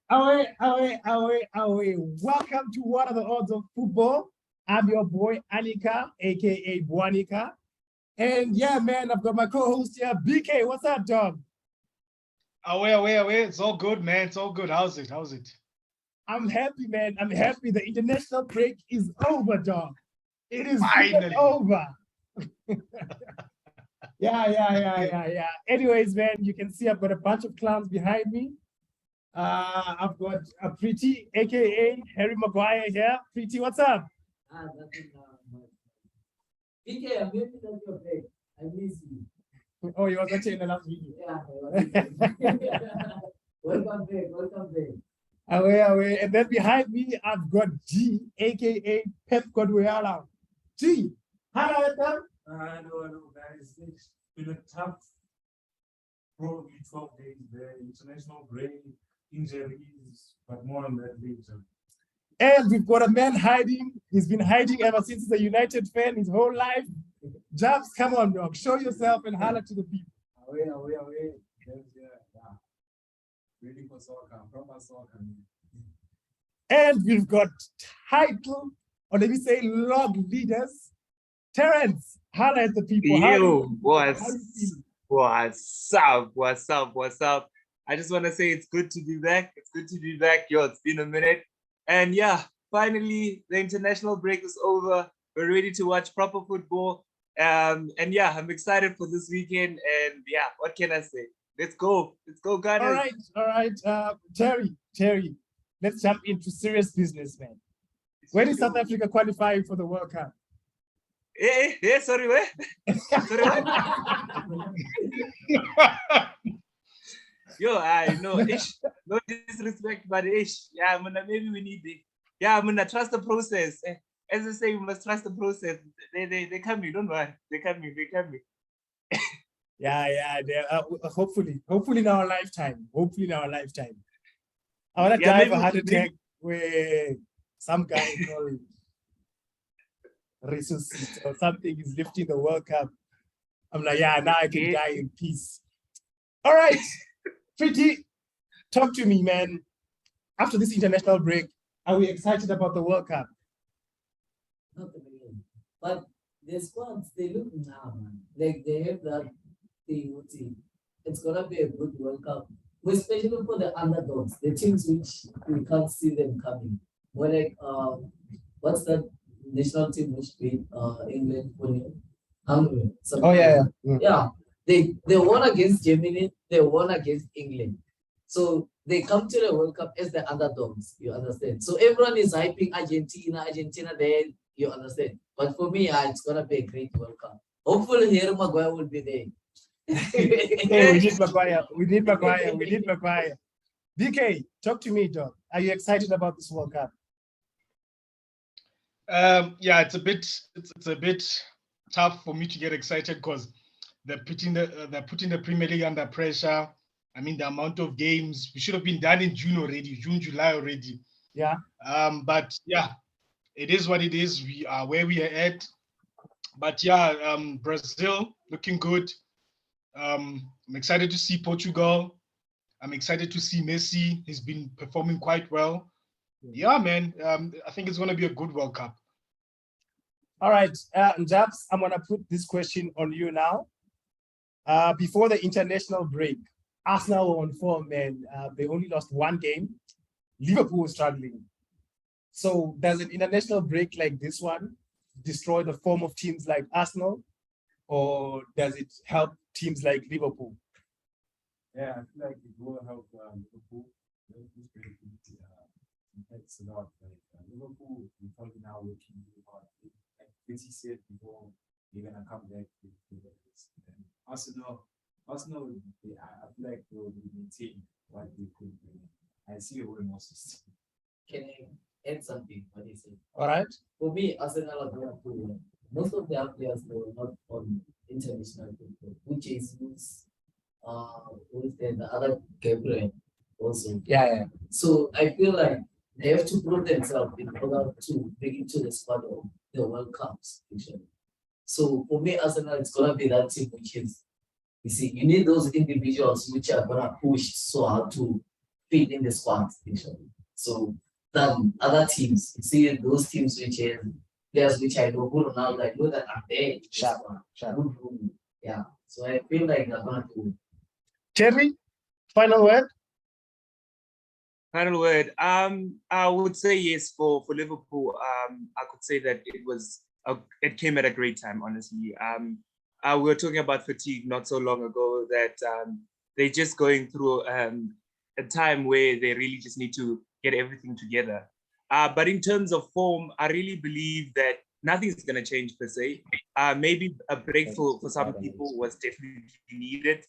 Away. Welcome to What Are the Odds of Football? I'm your boy, Anika, aka Buanika. And yeah, man, I've got my co-host here, BK. What's up, dog? Away. It's all good, man. It's all good. How's it? I'm happy, man. I'm happy. The international break is over, dog. It is Finally. over. Yeah. Anyways, man, you can see I've got a bunch of clowns behind me. I've got a Pretty, aka Harry Maguire here. Pretty, what's up? Nothing much. PK, I'm happy that you're back. I miss you. Oh, you was watching in the last video. Yeah, welcome back. Away. And then behind me, I've got G, aka Pep Guardiola. G, hello, Pep. Hello, guys. It's been a tough, probably 12 days there. International break, injuries, but more on that later. And we've got a man hiding. He's been hiding ever since he's a United fan his whole life. Jabs, come on, dog. Show yourself and holler to the people. Away. Yeah. Ready for soccer, proper soccer. And we've got title, or let me say log leaders. Terence, holler at the people. Yo, what's up? I just want to say it's good to be back. Yo, it's been a minute. And yeah, finally, the international break is over. We're ready to watch proper football. And yeah, I'm excited for this weekend. And yeah, what can I say? Let's go, guys. All right. Terry, let's jump into serious business, man. When is South Africa qualifying for the World Cup? Sorry, what? Yo, I know, no disrespect, but yeah, maybe we need it. Yeah, I'm gonna trust the process. As I say, we must trust the process. They coming, don't worry. They coming. Yeah. Hopefully in our lifetime. I want to die of a heart attack where some guy called Resuscit or something is lifting the World Cup. I'm like, yeah, now I can die in peace. All right, Pretty, talk to me, man. After this international break, are we excited about the World Cup? Not really. But the squads, they look now, man. Like they have that thing. It's gonna be a good World Cup. Especially for the underdogs, the teams which we can't see them coming. More like what's that national team which beat England for Hungary? Oh yeah. Yeah. They won against Germany, they won against England. So they come to the World Cup as the underdogs, you understand? So everyone is hyping Argentina there, you understand? But for me, it's gonna be a great World Cup. Hopefully Harry Maguire will be there. Hey, we need Maguire. DK, talk to me, dog. Are you excited about this World Cup? Yeah, it's a bit tough for me to get excited because they're putting the Premier League under pressure. I mean, the amount of games, we should have been done in July already. Yeah. But yeah, it is what it is. We are where we are at. But yeah, Brazil looking good. I'm excited to see Portugal. I'm excited to see Messi. He's been performing quite well. Yeah, man. I think it's going to be a good World Cup. All right, Jabs, I'm going to put this question on you now. Before the international break, Arsenal were on form, man. They only lost one game. Liverpool was struggling. So does an international break like this one destroy the form of teams like Arsenal, or does it help teams like Liverpool? Yeah, I feel like it will help Liverpool. Liverpool's great. It's a lot. Liverpool, we're probably now working really hard. Like Quincy said before, they're gonna come back with this. Arsenal, I feel like they will maintain what they could bring. I see a way more system. Can I add something? What is it? All right. For me, Arsenal are going to most of their players were not on international football, which is who's the other Gabriel also. Yeah. So I feel like they have to prove themselves in order to bring into the squad of the World Cups. Actually. So for me, Arsenal, it's gonna be that team which is, you see, you need those individuals which are gonna push so hard to fit in the squad actually. So the other teams, you see those teams which is players which I know who Ronaldo, I know that are there. in the Sharp, squad. sharp. Good room. Yeah. So I feel like they're gonna do. Terry, final word. Final word. I would say yes for Liverpool. I could say that it came at a great time, honestly. We were talking about fatigue not so long ago, that they're just going through a time where they really just need to get everything together. But in terms of form, I really believe that nothing's going to change per se. Maybe a break for some people was definitely needed.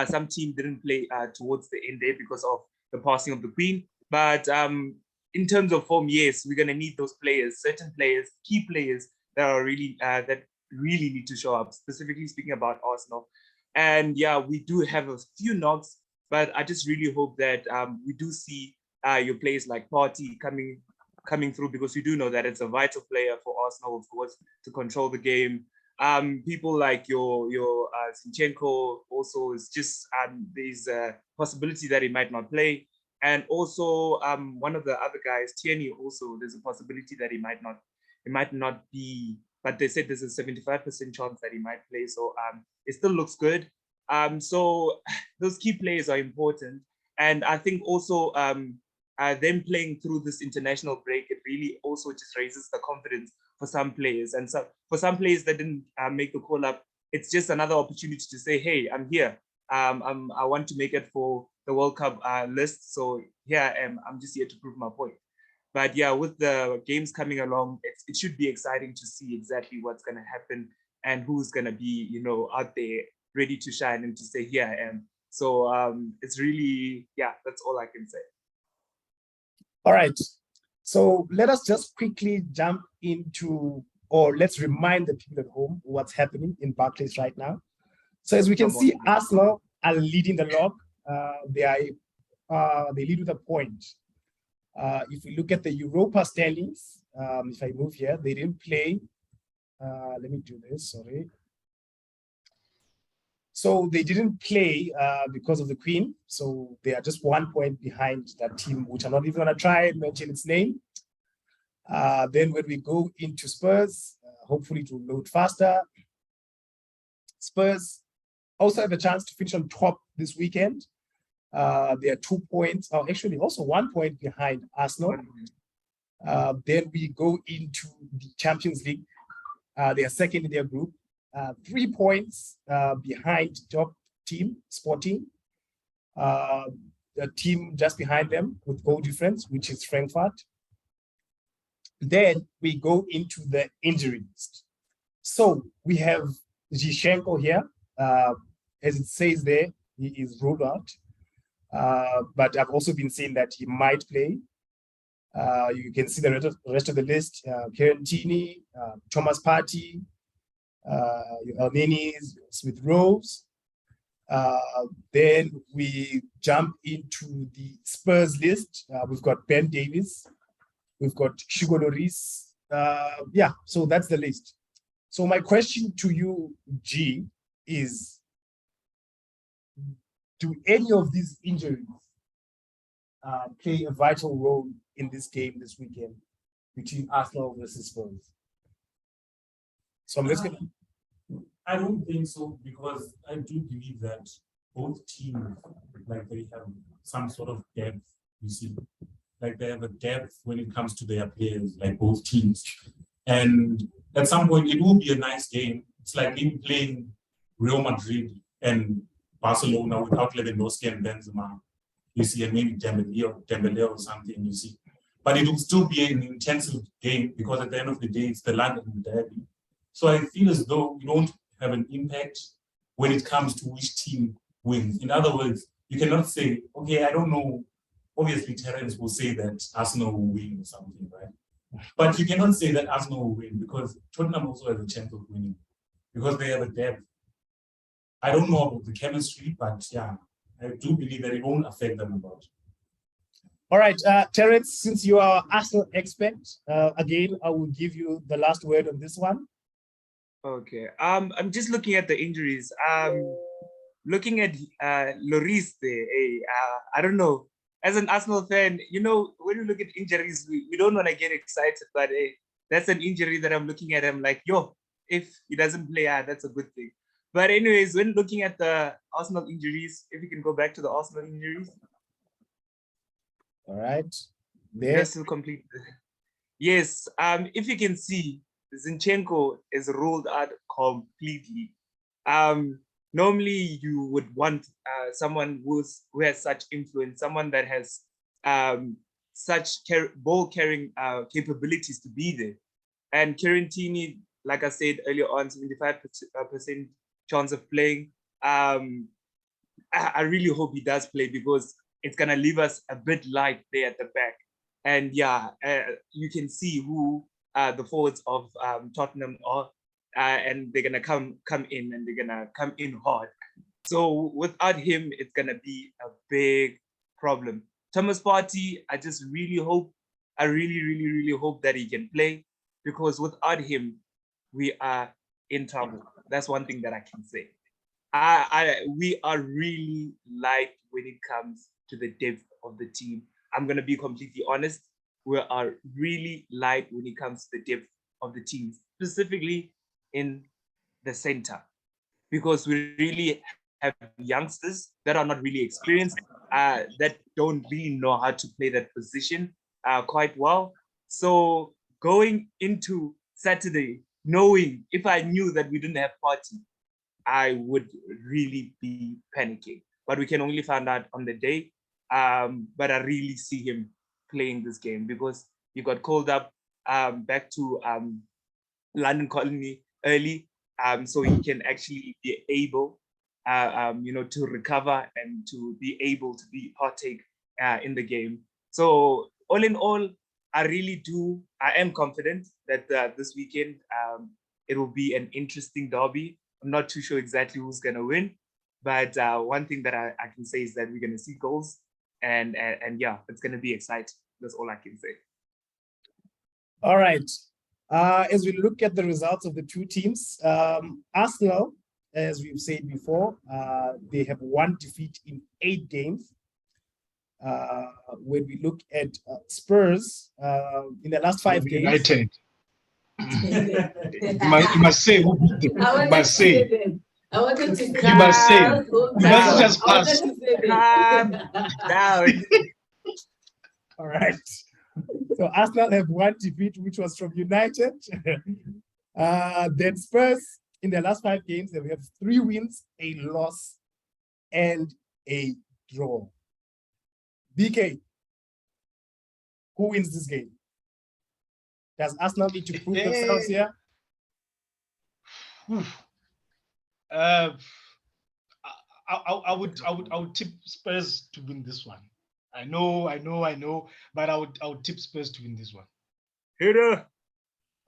Some team didn't play towards the end there because of the passing of the Queen. But in terms of form, yes, we're going to need those players, certain players, key players that are really that really need to show up, specifically speaking about Arsenal. And yeah, we do have a few knocks, but I just really hope that we do see your players like Partey coming through, because we do know that it's a vital player for Arsenal, of course, to control the game. People like your Zinchenko also is just there's a possibility that he might not play. And also one of the other guys, Tierney, also there's a possibility that he might not be, but they said there's a 75% chance that he might play. So it still looks good. So those key players are important. And I think also them playing through this international break, it really also just raises the confidence for some players. And so for some players that didn't make the call up, it's just another opportunity to say, hey, I'm here. I want to make it for the World Cup list. So here I am. I'm just here to prove my point. But yeah, with the games coming along, it should be exciting to see exactly what's going to happen and who's going to be, out there ready to shine and to say, here I am. So it's really, yeah, that's all I can say. All right. So let us just quickly jump into, or let's remind the people at home what's happening in Barclays right now. So as we can see, Arsenal are leading the log. They lead with a point. If we look at the Europa standings, if I move here, they didn't play. Let me do this, sorry. So they didn't play because of the Queen. So they are just 1 point behind that team, which I'm not even going to try and mention its name. Then when we go into Spurs, hopefully it will load faster. Spurs also have a chance to finish on top this weekend. They are 2 points, or actually also 1 point behind Arsenal. Then we go into the Champions League. They are second in their group, 3 points behind top team, Sporting. The team just behind them with goal difference, which is Frankfurt. Then we go into the injuries. So we have Zinchenko here. As it says there, he is ruled out. But I've also been saying that he might play. You can see the rest of the list: Kieran Tierney, Thomas Partey, Elneny, Smith Rowe. Then we jump into the Spurs list. We've got Ben Davies, we've got Hugo Lloris. Yeah, so that's the list. So my question to you, G, is: do any of these injuries play a vital role in this game this weekend between Arsenal versus Spurs? So I'm just gonna. I don't think so, because I do believe that both teams, like, they have some sort of depth. You see, like, they have a depth when it comes to their players, like both teams. And at some point, it will be a nice game. It's like maybe playing Real Madrid and Barcelona without Lewandowski and Benzema, you see, and maybe Dembele or something, you see. But it will still be an intensive game, because at the end of the day, it's the London derby. So I feel as though we don't have an impact when it comes to which team wins. In other words, you cannot say, okay, I don't know. Obviously, Terence will say that Arsenal will win or something, right? But you cannot say that Arsenal will win, because Tottenham also has a chance of winning, because they have a depth. I don't know about the chemistry, but yeah, I do believe that it won't affect them about. All right, Terence, since you are Arsenal expert, again, I will give you the last word on this one. Okay. I'm just looking at the injuries. Looking at Lloris there. I don't know. as an Arsenal fan, you know, when you look at injuries, we don't want to get excited, but hey, that's an injury that I'm looking at. I'm like, yo, if he doesn't play, that's a good thing. But anyways, when looking at the Arsenal injuries, if you can go back to the Arsenal injuries, All right. There. just to complete. Yes, if you can see, Zinchenko is ruled out completely. Normally you would want someone who has such influence, someone that has such ball carrying capabilities to be there. And Chiellini, like I said earlier on, 75% chance of playing. I really hope he does play because it's gonna leave us a bit light there at the back. And yeah, you can see who the forwards of Tottenham are, and they're gonna come in and they're gonna come in hard. So without him, it's gonna be a big problem. Thomas Partey, I just really hope, I really hope that he can play, because without him, we are in trouble. That's one thing that I can say. We are really light when it comes to the depth of the team. I'm gonna be completely honest. We are really light when it comes to the depth of the team, specifically in the center, because we really have youngsters that are not really experienced, that don't really know how to play that position quite well. So going into Saturday, knowing if I knew that we didn't have Partey, I would really be panicking. But we can only find out on the day. But I really see him playing this game because he got called up back to London Colony early, so he can actually be able, to recover and to be able to partake in the game. So all in all, I am confident that this weekend it will be an interesting derby. I'm not too sure exactly who's going to win, but one thing that I can say is that we're going to see goals, and yeah, it's going to be exciting. That's all I can say. All right. As we look at the results of the two teams, Arsenal, as we've said before, they have one defeat in 8 games. When we look at Spurs, in the last 5 games. United. You must say who beat them. You must say. I wanted to You must say. You must just I wanted pass. to say Calm that. down. All right. So Arsenal have one defeat, which was from United. Then Spurs, in the last 5 games, they have 3 wins, a loss, and a draw. BK, who wins this game? Does Arsenal need to prove themselves here? I would tip Spurs to win this one. I know, but I would tip Spurs to win this one. Hitter.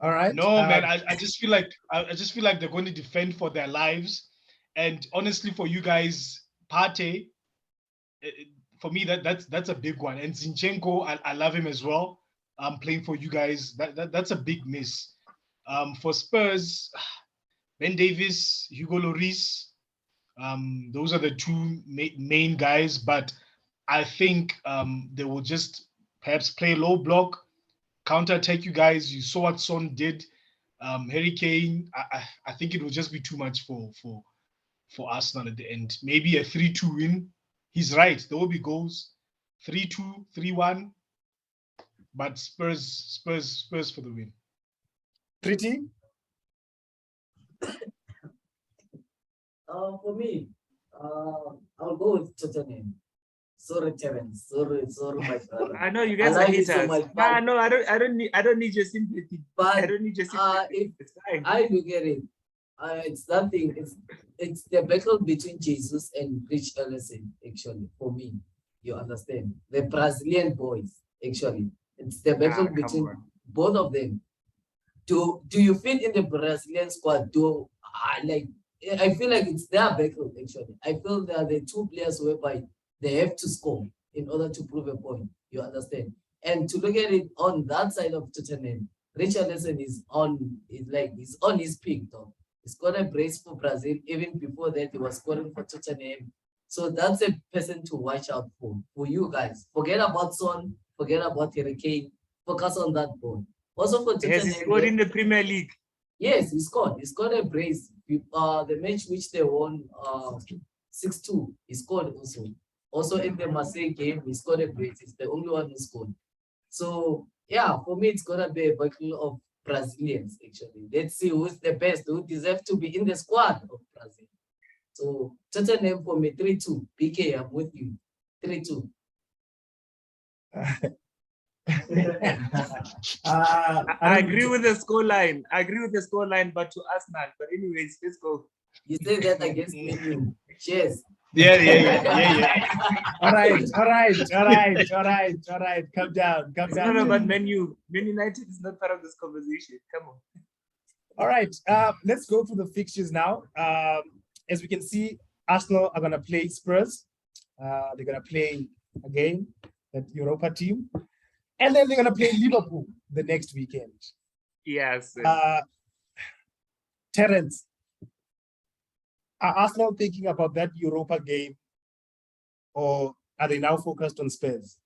All right. No, man, I just feel like they're going to defend for their lives. And honestly, for you guys, Partey, for me, that's a big one. And Zinchenko, I love him as well. Playing for you guys, that's a big miss. For Spurs, Ben Davies, Hugo Lloris, those are the 2 main guys. But I think they will just perhaps play low block, counter-attack you guys. You saw what Son did. Harry Kane, I think it will just be too much for Arsenal at the end. Maybe a 3-2 win. He's right. There will be goals. 3-2, 3-1. But Spurs for the win. Pretty? For me, I'll go with Tottenham. Sorry, Terence. Sorry, my brother. I know you guys I are like it so haters. much, No, I don't need your sympathy. But I don't need your sympathy. It's fine. I look at it, it's nothing. It's the battle between Jesus and Rich Ellison, actually, for me. You understand? The Brazilian boys, actually. It's the battle come between on. both of them. Do you fit in the Brazilian squad? I feel like it's their battle, actually. I feel they are the 2 players whereby they have to score in order to prove a point. You understand? And to look at it on that side of Tottenham, Richarlison is on his peak, though. He scored a brace for Brazil. Even before that, he was scoring for Tottenham. So that's a person to watch out for you guys. Forget about Son, forget about Harry Kane, focus on that ball. Also for Has he Tottenham, scored in the Premier League? yes, he scored. He scored a brace. The match which they won 6-2, he scored also. Also in the Marseille game, he scored a brace. He's the only one who scored. So yeah, for me, it's gonna be a battle of Brazilians actually. Let's see who's the best, who deserves to be in the squad of Brazil. So Tottenham for me 3-2. PK, I'm with you. 3-2. I agree with the scoreline. But to Arsenal. But anyways, let's go. You say that against me. Cheers. Yeah. All right. Calm down. It's not about Man U. Man United is not part of this conversation. Come on. All right. Let's go through the fixtures now. As we can see, Arsenal are gonna play Spurs. They're gonna play again that Europa team, and then they're gonna play Liverpool the next weekend. Yes. Terence, are Arsenal thinking about that Europa game, or are they now focused on Spurs?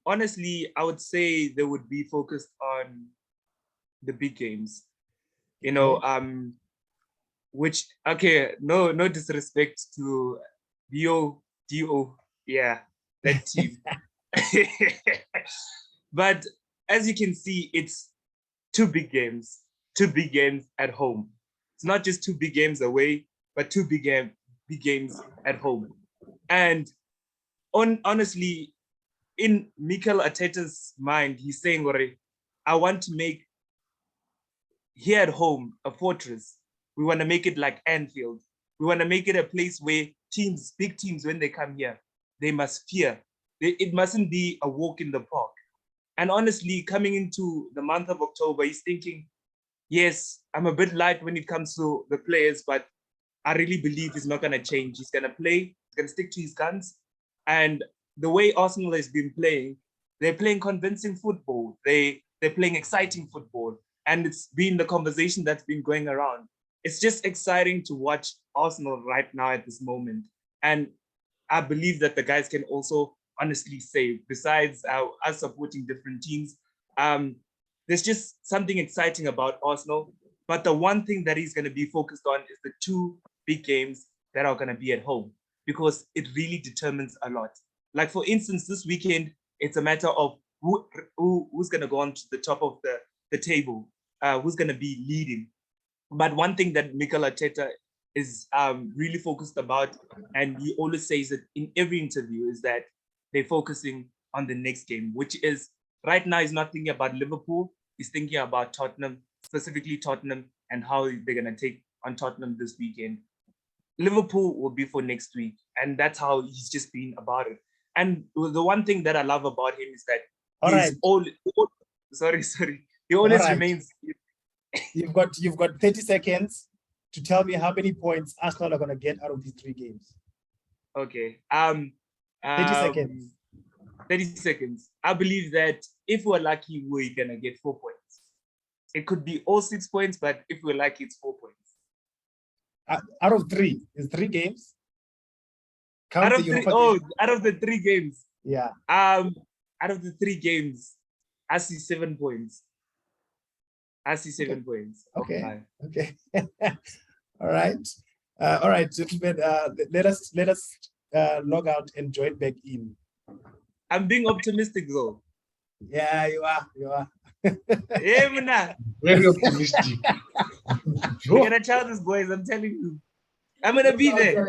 Honestly, I would say they would be focused on the big games. You know, which no disrespect to Do, yeah, that team. But as you can see, it's two big games at home. It's not just two big games away, but two big games at home. And honestly, in Mikel Arteta's mind, he's saying, I want to make here at home a fortress. We want to make it like Anfield. We want to make it a place where big teams, when they come here, they must fear. It mustn't be a walk in the park. And honestly, coming into the month of October, he's thinking, yes, I'm a bit light when it comes to the players, but I really believe he's not going to change. He's going to play, he's going to stick to his guns. And the way Arsenal has been playing, they're playing convincing football. They're playing exciting football. And it's been the conversation that's been going around. It's just exciting to watch Arsenal right now at this moment. And I believe that the guys can also honestly say, besides us supporting different teams, there's just something exciting about Arsenal. But the one thing that he's going to be focused on is the two big games that are going to be at home, because it really determines a lot. Like, for instance, this weekend, it's a matter of who's going to go on to the top of the table, who's going to be leading. But one thing that Mikel Arteta is really focused about, and he always says it in every interview, is that they're focusing on the next game, which is right now he's not thinking about Liverpool, he's thinking about Tottenham, specifically Tottenham, and how they're going to take on Tottenham this weekend. Liverpool will be for next week, and that's how he's just been about it. And the one thing that I love about him is that he always remains. You've got 30 seconds to tell me how many points Arsenal are going to get out of these three games. Okay. 30 seconds. 30 seconds. I believe that if we're lucky, we're going to get 4 points. It could be all 6 points, but if we're lucky, it's 4 points. Out of three. It's 3 games. Out of the 3 games. Yeah. Out of the 3 games, I see 7 points. Okay. All right, gentlemen. Let us log out and join back in. I'm being optimistic though. Yeah, you are. Yeah, man. Very optimistic. We're gonna tell these boys, I'm telling you. I'm gonna be there.